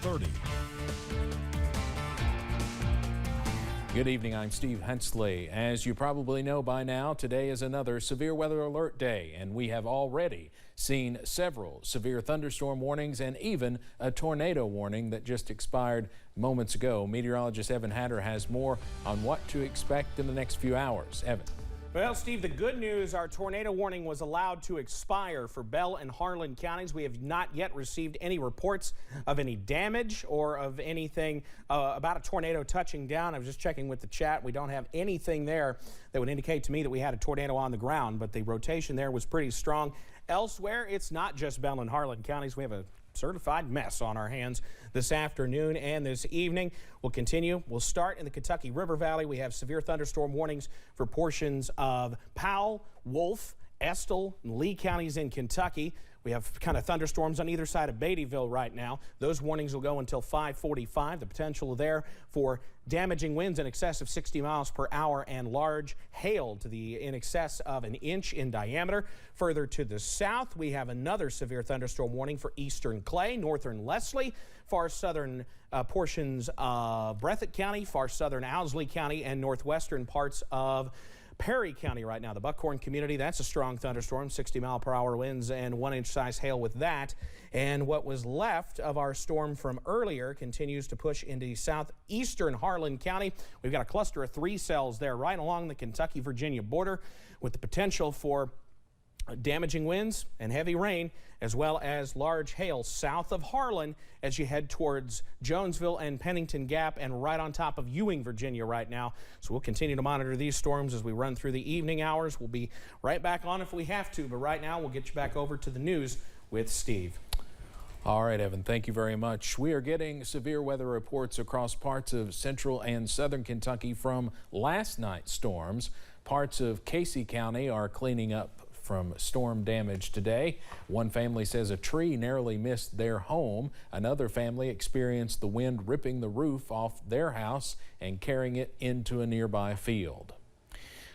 30. Good evening, I'm Steve Hensley. As you probably know by now, today is another severe weather alert day, and we have already seen several severe thunderstorm warnings and even a tornado warning that just expired moments ago. Meteorologist Evan Hatter has more on what to expect in the next few hours. Evan. Well, Steve, the good news, our tornado warning was allowed to expire for Bell and Harlan counties. We have not yet received any reports of any damage or of anything about a tornado touching down. I was just checking with the chat. We don't have anything there that would indicate to me that we had a tornado on the ground, but the rotation there was pretty strong. Elsewhere, it's not just Bell and Harlan counties. We have a certified mess on our hands this afternoon and this evening. We'll continue. We'll start in the Kentucky River Valley. We have severe thunderstorm warnings for portions of Powell, Wolfe, Estill, and Lee counties in Kentucky. We have kind of thunderstorms on either side of Beattyville right now. Those warnings will go until 5:45. The potential there for damaging winds in excess of 60 miles per hour and large hail to the in excess of an inch in diameter. Further to the south, we have another severe thunderstorm warning for eastern Clay, northern Leslie, far southern portions of Breathitt County, far southern Owsley County, and northwestern parts of Perry County right now. The Buckhorn community, that's a strong thunderstorm, 60-mile-per-hour winds and 1-inch size hail with that. And what was left of our storm from earlier continues to push into southeastern Harlan County. We've got a cluster of 3 cells there right along the Kentucky-Virginia border with the potential for damaging winds and heavy rain, as well as large hail south of Harlan as you head towards Jonesville and Pennington Gap and right on top of Ewing, Virginia right now. So we'll continue to monitor these storms as we run through the evening hours. We'll be right back on if we have to, but right now we'll get you back over to the news with Steve. All right, Evan, thank you very much. We are getting severe weather reports across parts of central and southern Kentucky from last night's storms. Parts of Casey County are cleaning up from storm damage today. One family says a tree narrowly missed their home. Another family experienced the wind ripping the roof off their house and carrying it into a nearby field.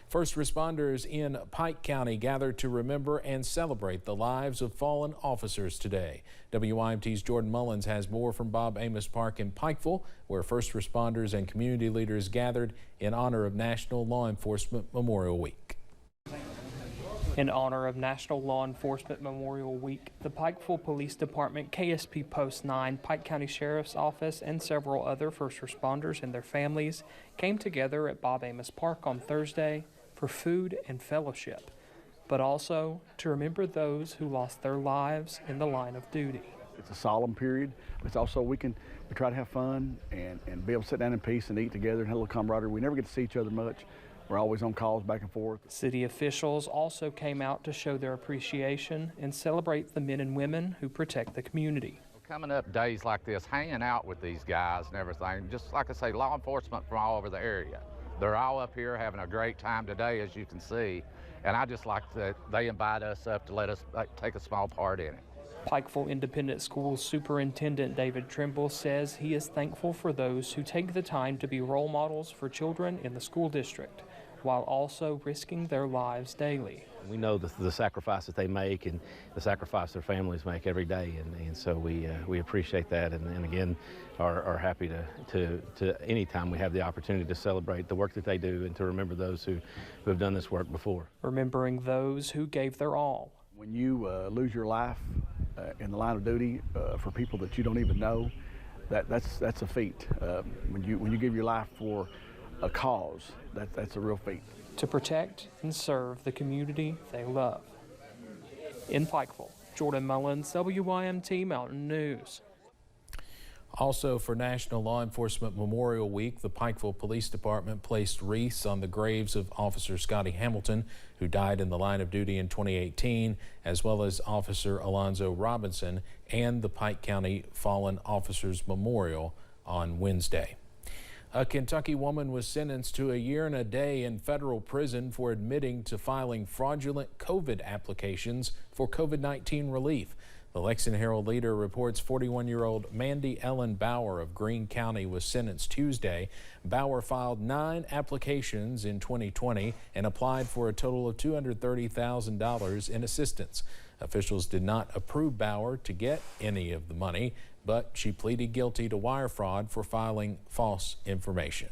First responders in Pike County gathered to remember and celebrate the lives of fallen officers today. WYMT's Jordan Mullins has more from Bob Amos Park in Pikeville, where first responders and community leaders gathered in honor of National Law Enforcement Memorial Week. In honor of National Law Enforcement Memorial Week, the Pikeville Police Department, KSP Post 9, Pike County Sheriff's Office, and several other first responders and their families came together at Bob Amos Park on Thursday for food and fellowship, but also to remember those who lost their lives in the line of duty. It's a solemn period. It's also we try to have fun and be able to sit down in peace and eat together and have a little camaraderie. We never get to see each other much. We're always on calls back and forth. City officials also came out to show their appreciation and celebrate the men and women who protect the community. Coming up days like this, hanging out with these guys and everything, just like I say, law enforcement from all over the area. They're all up here having a great time today, as you can see, and I just like that they invite us up to let us take a small part in it. Pikeville Independent School Superintendent David Trimble says he is thankful for those who take the time to be role models for children in the school district, while also risking their lives daily. We know the sacrifice that they make and the sacrifice their families make every day, and so we appreciate that, and again are happy to any time we have the opportunity to celebrate the work that they do and to remember those who have done this work before. Remembering those who gave their all. When you lose your life in the line of duty for people that you don't even know, that's a feat. When you give your life for a cause, that's a real feat. To protect and serve the community they love. In Pikeville, Jordan Mullins, WYMT Mountain News. Also for National Law Enforcement Memorial Week, the Pikeville Police Department placed wreaths on the graves of Officer Scotty Hamilton, who died in the line of duty in 2018, as well as Officer Alonzo Robinson and the Pike County Fallen Officers Memorial on Wednesday. A Kentucky woman was sentenced to 1 year and a day in federal prison for admitting to filing fraudulent COVID applications for COVID-19 relief. The Lexington Herald Leader reports 41-year-old Mandy Ellen Bauer of Greene County was sentenced Tuesday. Bauer filed 9 applications in 2020 and applied for a total of $230,000 in assistance. Officials did not approve Bauer to get any of the money. but she pleaded guilty to wire fraud for filing false information.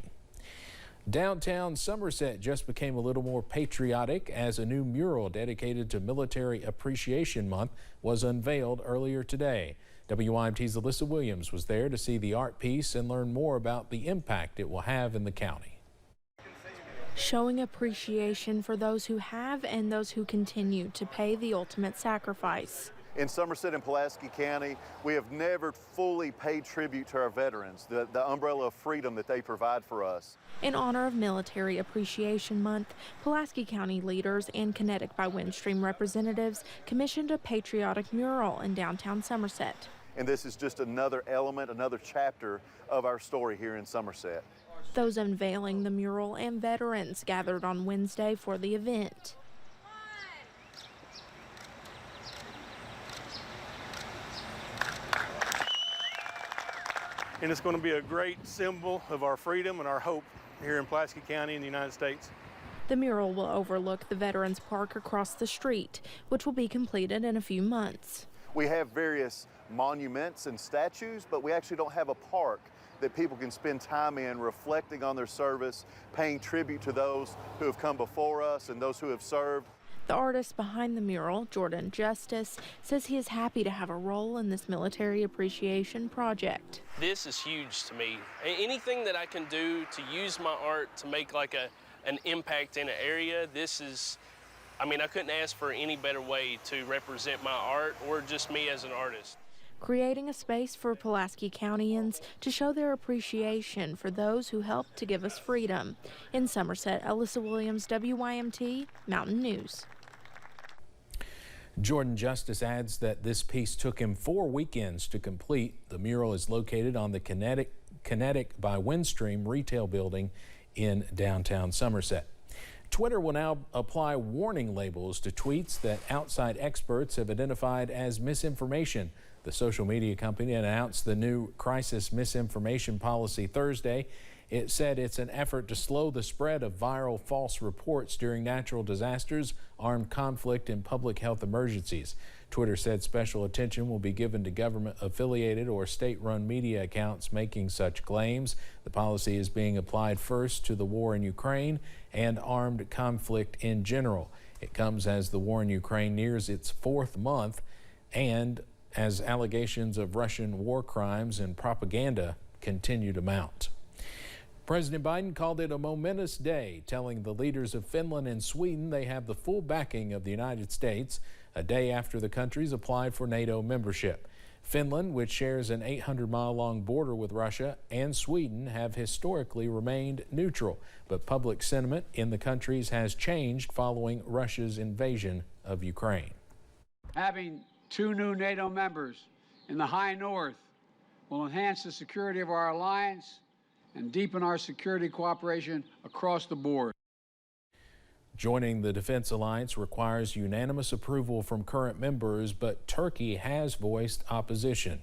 Downtown Somerset just became a little more patriotic as a new mural dedicated to Military Appreciation Month was unveiled earlier today. WYMT's Alyssa Williams was there to see the art piece and learn more about the impact it will have in the county. Showing appreciation for those who have and those who continue to pay the ultimate sacrifice. In Somerset and Pulaski County, we have never fully paid tribute to our veterans, the umbrella of freedom that they provide for us. In honor of Military Appreciation Month, Pulaski County leaders and Kinetic by Windstream representatives commissioned a patriotic mural in downtown Somerset. And this is just another element, another chapter of our story here in Somerset. Those unveiling the mural and veterans gathered on Wednesday for the event. And it's going to be a great symbol of our freedom and our hope here in Pulaski County in the United States. The mural will overlook the Veterans Park across the street, which will be completed in a few months. We have various monuments and statues, but we actually don't have a park that people can spend time in reflecting on their service, paying tribute to those who have come before us and those who have served. The artist behind the mural, Jordan Justice, says he is happy to have a role in this military appreciation project. This is huge to me. Anything that I can do to use my art to make like an impact in an area, I couldn't ask for any better way to represent my art or just me as an artist. Creating a space for Pulaski Countyans to show their appreciation for those who helped to give us freedom. In Somerset, Alyssa Williams, WYMT, Mountain News. Jordan Justice adds that this piece took him 4 weekends to complete. The mural is located on the Kinetic by Windstream retail building in downtown Somerset. Twitter will now apply warning labels to tweets that outside experts have identified as misinformation. The social media company announced the new crisis misinformation policy Thursday. It said it's an effort to slow the spread of viral false reports during natural disasters, armed conflict, and public health emergencies. Twitter said special attention will be given to government-affiliated or state-run media accounts making such claims. The policy is being applied first to the war in Ukraine and armed conflict in general. It comes as the war in Ukraine nears its 4th month and as allegations of Russian war crimes and propaganda continue to mount. President Biden called it a momentous day, telling the leaders of Finland and Sweden they have the full backing of the United States, a day after the countries applied for NATO membership. Finland, which shares an 800-mile-long border with Russia, and Sweden have historically remained neutral, but public sentiment in the countries has changed following Russia's invasion of Ukraine. Having 2 new NATO members in the high north will enhance the security of our alliance and deepen our security cooperation across the board. Joining the Defense Alliance requires unanimous approval from current members, but Turkey has voiced opposition.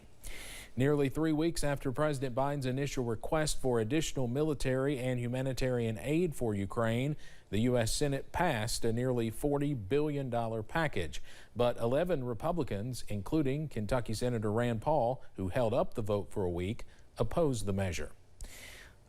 Nearly 3 weeks after President Biden's initial request for additional military and humanitarian aid for Ukraine, the U.S. Senate passed a nearly $40 billion package. But 11 Republicans, including Kentucky Senator Rand Paul, who held up the vote for a week, opposed the measure.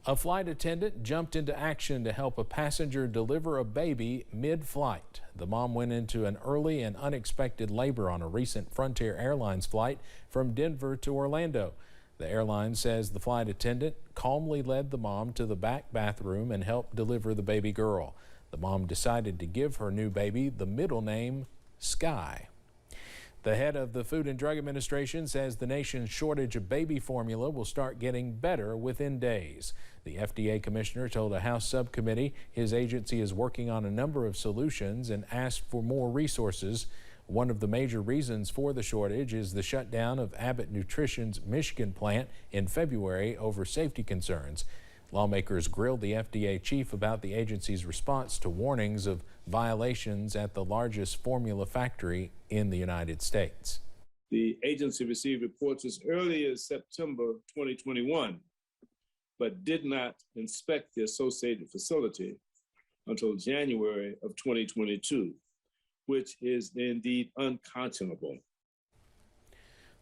A flight attendant jumped into action to help a passenger deliver a baby mid-flight. The mom went into an early and unexpected labor on a recent Frontier Airlines flight from Denver to Orlando. The airline says the flight attendant calmly led the mom to the back bathroom and helped deliver the baby girl. The mom decided to give her new baby the middle name Sky. The head of the Food and Drug Administration says the nation's shortage of baby formula will start getting better within days. The FDA commissioner told a House subcommittee his agency is working on a number of solutions and asked for more resources. One of the major reasons for the shortage is the shutdown of Abbott Nutrition's Michigan plant in February over safety concerns. Lawmakers grilled the FDA chief about the agency's response to warnings of violations at the largest formula factory in the United States. The agency received reports as early as September 2021, but did not inspect the associated facility until January of 2022, which is indeed unconscionable.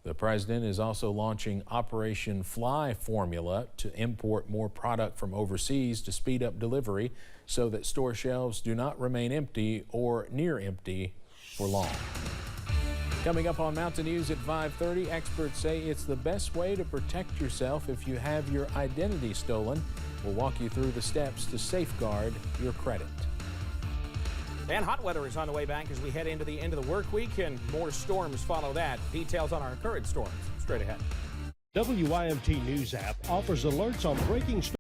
The president is also launching Operation Fly Formula to import more product from overseas to speed up delivery so that store shelves do not remain empty or near empty for long. Coming up on Mountain News at 5:30, experts say it's the best way to protect yourself if you have your identity stolen. We'll walk you through the steps to safeguard your credit. And hot weather is on the way back as we head into the end of the work week, and more storms follow that. Details on our current storms straight ahead. WYMT News app offers alerts on breaking